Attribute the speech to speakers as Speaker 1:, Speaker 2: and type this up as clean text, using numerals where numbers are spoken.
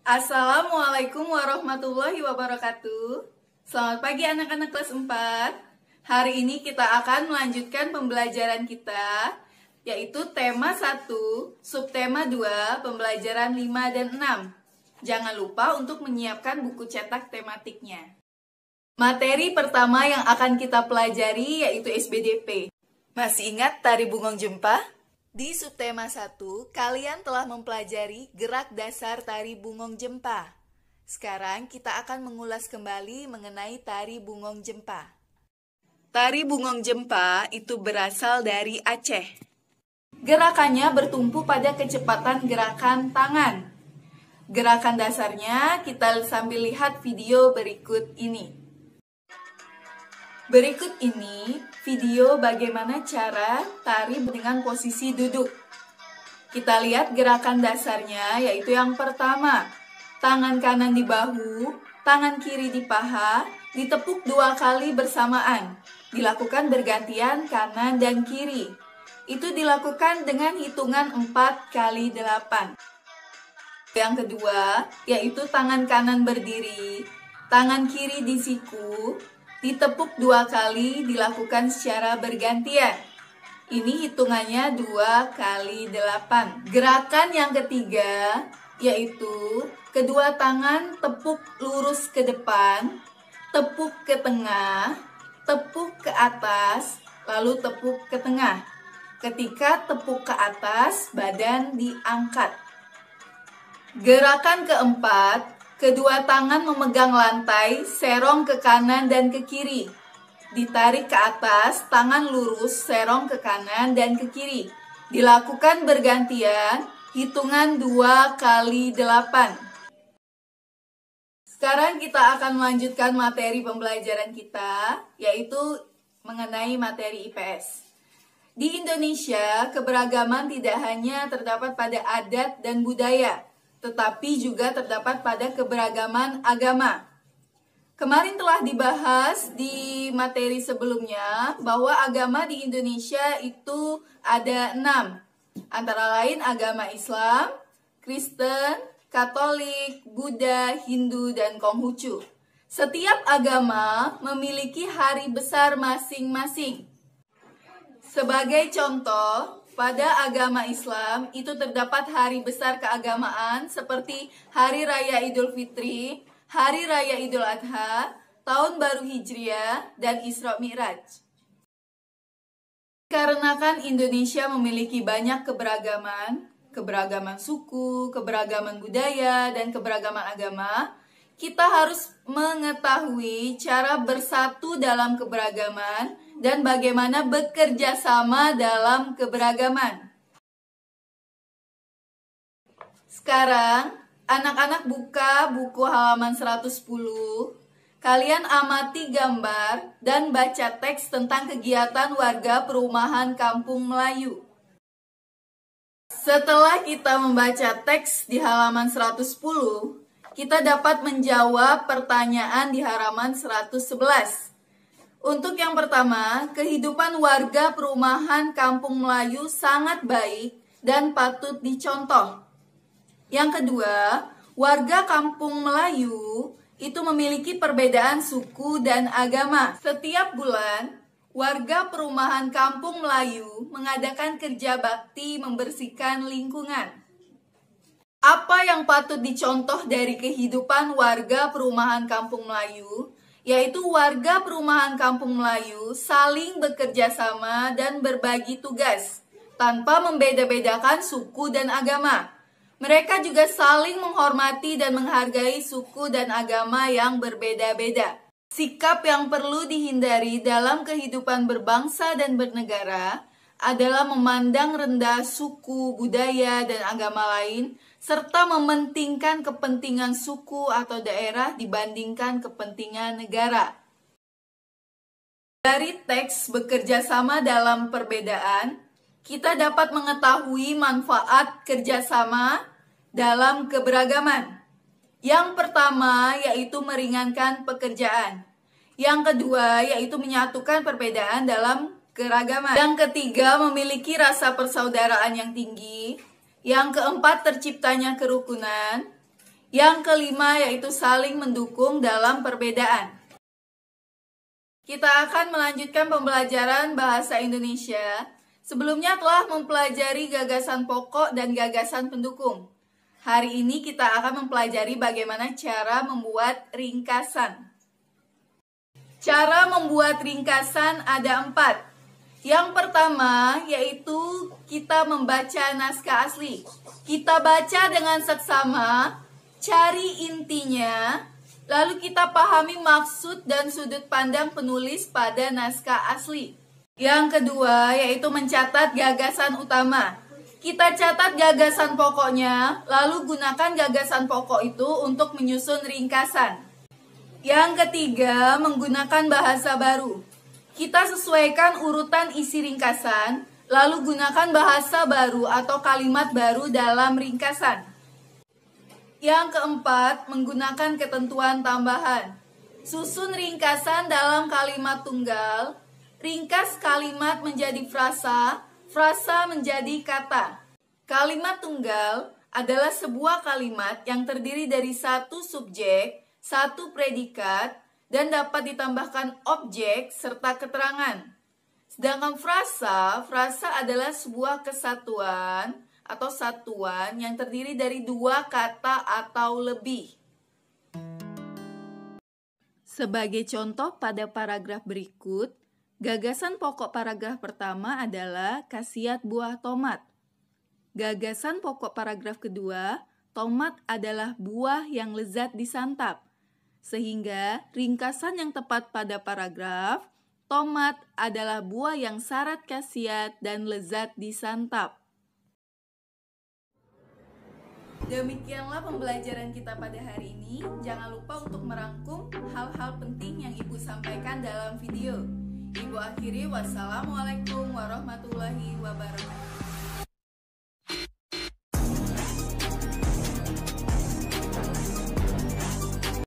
Speaker 1: Assalamualaikum warahmatullahi wabarakatuh. Selamat pagi anak-anak kelas 4. Hari ini kita akan melanjutkan pembelajaran kita, yaitu tema 1, subtema 2, pembelajaran 5 dan 6. Jangan lupa untuk menyiapkan buku cetak tematiknya. Materi pertama yang akan kita pelajari yaitu SBDP. Masih ingat tari Bungong Jempa? Di subtema 1, kalian telah mempelajari gerak dasar tari Bungong Jempa. Sekarang kita akan mengulas kembali mengenai tari Bungong Jempa. Tari Bungong Jempa itu berasal dari Aceh. Gerakannya bertumpu pada kecepatan gerakan tangan. Gerakan dasarnya kita sambil lihat video berikut ini. Berikut ini video bagaimana cara tari dengan posisi duduk. Kita lihat gerakan dasarnya, yaitu yang pertama, tangan kanan di bahu, tangan kiri di paha, ditepuk 2 kali bersamaan. Dilakukan bergantian kanan dan kiri. Itu dilakukan dengan hitungan 4 kali 8. Yang kedua, yaitu tangan kanan berdiri, tangan kiri di siku, ditepuk 2 kali, dilakukan secara bergantian. Ini hitungannya 2 kali 8. Gerakan yang ketiga, yaitu kedua tangan tepuk lurus ke depan, tepuk ke tengah, tepuk ke atas, lalu tepuk ke tengah. Ketika tepuk ke atas, badan diangkat. Gerakan keempat, kedua tangan memegang lantai, serong ke kanan dan ke kiri. Ditarik ke atas, tangan lurus, serong ke kanan dan ke kiri. Dilakukan bergantian, hitungan 2 kali 8. Sekarang kita akan melanjutkan materi pembelajaran kita, yaitu mengenai materi IPS. Di Indonesia, keberagaman tidak hanya terdapat pada adat dan budaya, tetapi juga terdapat pada keberagaman agama. Kemarin telah dibahas di materi sebelumnya bahwa agama di Indonesia itu ada 6. Antara lain agama Islam, Kristen, Katolik, Buddha, Hindu, dan Konghucu. Setiap agama memiliki hari besar masing-masing. Sebagai contoh, pada agama Islam itu terdapat hari besar keagamaan seperti Hari Raya Idul Fitri, Hari Raya Idul Adha, Tahun Baru Hijriah, dan Isra Mi'raj. Dikarenakan Indonesia memiliki banyak keberagaman suku, keberagaman budaya, dan keberagaman agama, kita harus mengetahui cara bersatu dalam keberagaman dan bagaimana bekerja sama dalam keberagaman. Sekarang, anak-anak buka buku halaman 110. Kalian amati gambar dan baca teks tentang kegiatan warga perumahan Kampung Melayu. Setelah kita membaca teks di halaman 110, kita dapat menjawab pertanyaan di halaman 111. Untuk yang pertama, kehidupan warga perumahan Kampung Melayu sangat baik dan patut dicontoh. Yang kedua, warga Kampung Melayu itu memiliki perbedaan suku dan agama. Setiap bulan, warga perumahan Kampung Melayu mengadakan kerja bakti membersihkan lingkungan. Apa yang patut dicontoh dari kehidupan warga perumahan Kampung Melayu? Yaitu warga perumahan Kampung Melayu saling bekerja sama dan berbagi tugas, tanpa membeda-bedakan suku dan agama. Mereka juga saling menghormati dan menghargai suku dan agama yang berbeda-beda. Sikap yang perlu dihindari dalam kehidupan berbangsa dan bernegara adalah memandang rendah suku, budaya, dan agama lain, serta mementingkan kepentingan suku atau daerah dibandingkan kepentingan negara. Dari teks bekerja sama dalam perbedaan, kita dapat mengetahui manfaat kerjasama dalam keberagaman. Yang pertama yaitu meringankan pekerjaan. Yang kedua yaitu menyatukan perbedaan dalam keragaman. Yang ketiga memiliki rasa persaudaraan yang tinggi. Yang keempat terciptanya kerukunan. Yang kelima yaitu saling mendukung dalam perbedaan. Kita akan melanjutkan pembelajaran bahasa Indonesia. Sebelumnya telah mempelajari gagasan pokok dan gagasan pendukung. Hari ini kita akan mempelajari bagaimana cara membuat ringkasan. Cara membuat ringkasan ada 4. Yang pertama yaitu kita membaca naskah asli. Kita baca dengan seksama, cari intinya, lalu kita pahami maksud dan sudut pandang penulis pada naskah asli. Yang kedua yaitu mencatat gagasan utama. Kita catat gagasan pokoknya, lalu gunakan gagasan pokok itu untuk menyusun ringkasan. Yang ketiga, menggunakan bahasa baru. Kita sesuaikan urutan isi ringkasan, lalu gunakan bahasa baru atau kalimat baru dalam ringkasan. Yang keempat, menggunakan ketentuan tambahan. Susun ringkasan dalam kalimat tunggal. Ringkas kalimat menjadi frasa, frasa menjadi kata. Kalimat tunggal adalah sebuah kalimat yang terdiri dari satu subjek, satu predikat, dan dapat ditambahkan objek serta keterangan. Sedangkan frasa, frasa adalah sebuah kesatuan atau satuan yang terdiri dari dua kata atau lebih. Sebagai contoh pada paragraf berikut, gagasan pokok paragraf pertama adalah khasiat buah tomat. Gagasan pokok paragraf kedua, tomat adalah buah yang lezat disantap. Sehingga ringkasan yang tepat pada paragraf, tomat adalah buah yang syarat khasiat dan lezat disantap. Demikianlah pembelajaran kita pada hari ini. Jangan lupa untuk merangkum hal-hal penting yang Ibu sampaikan dalam video. Ibu akhiri, wassalamualaikum warahmatullahi wabarakatuh.